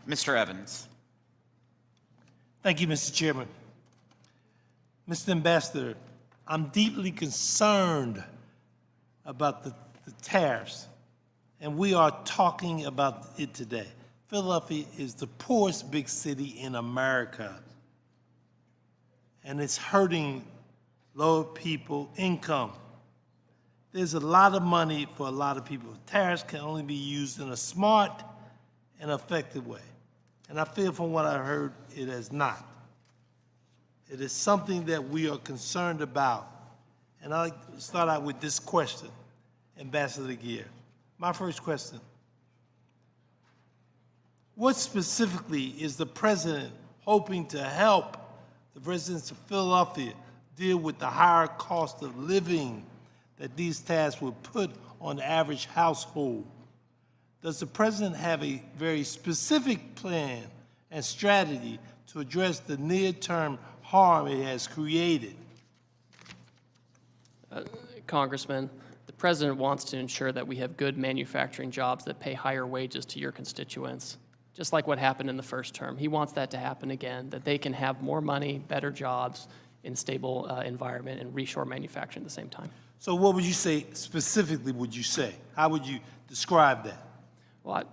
Mr. Evans. Thank you, Mr. Chairman. Mr. Ambassador, I'm deeply concerned about the tariffs, and we are talking about it today. Philadelphia is the poorest big city in America, and it's hurting lower people income. There's a lot of money for a lot of people. Tariffs can only be used in a smart and effective way. And I feel from what I heard, it is not. It is something that we are concerned about. And I'd like to start out with this question, Ambassador Greer. My first question, what specifically is the president hoping to help the residents of Philadelphia deal with the higher cost of living that these tariffs would put on the average household? Does the president have a very specific plan and strategy to address the near-term harm it has created? Congressman, the president wants to ensure that we have good manufacturing jobs that pay higher wages to your constituents, just like what happened in the first term. He wants that to happen again, that they can have more money, better jobs in a stable environment and reshore manufacturing at the same time. So what would you say specifically, would you say? How would you describe that? Well,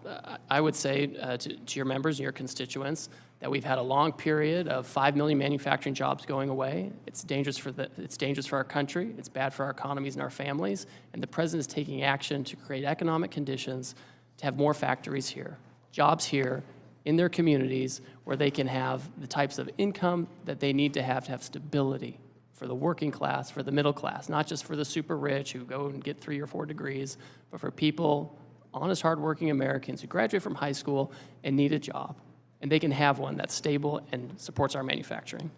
I would say to your members and your constituents that we've had a long period of 5 million manufacturing jobs going away. It's dangerous for our country. It's bad for our economies and our families. And the president is taking action to create economic conditions to have more factories here, jobs here in their communities where they can have the types of income that they need to have stability for the working class, for the middle class, not just for the super rich who go and get 3 or 4 degrees, but for people, honest, hardworking Americans who graduate from high school and need a job. And they can have one that's stable and supports our manufacturing.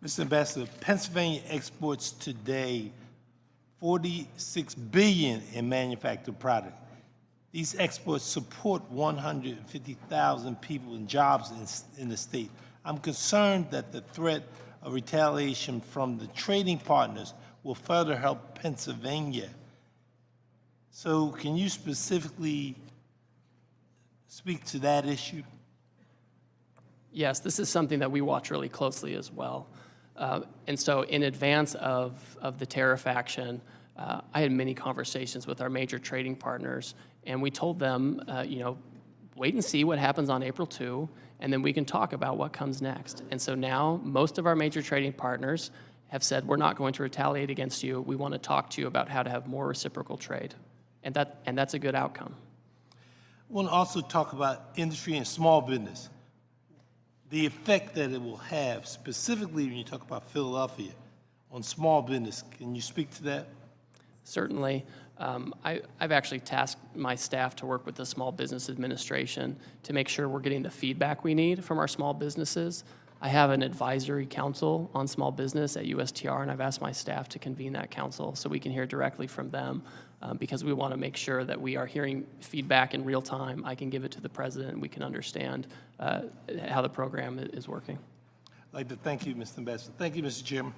Mr. Ambassador, Pennsylvania exports today $46 billion in manufactured product. These exports support 150,000 people and jobs in the state. I'm concerned that the threat of retaliation from the trading partners will further help Pennsylvania. So can you specifically speak to that issue? Yes, this is something that we watch really closely as well. And so in advance of the tariff action, I had many conversations with our major trading partners, and we told them, wait and see what happens on April 2, and then we can talk about what comes next. And so now most of our major trading partners have said, we're not going to retaliate against you. We want to talk to you about how to have more reciprocal trade. And that's a good outcome. I want to also talk about industry and small business, the effect that it will have, specifically when you talk about Philadelphia, on small business. Can you speak to that? Certainly. I've actually tasked my staff to work with the Small Business Administration to make sure we're getting the feedback we need from our small businesses. I have an advisory council on small business at USTR, and I've asked my staff to convene that council so we can hear directly from them because we want to make sure that we are hearing feedback in real time. I can give it to the president, and we can understand how the program is working. I'd like to thank you, Mr. Ambassador. Thank you, Mr. Chairman.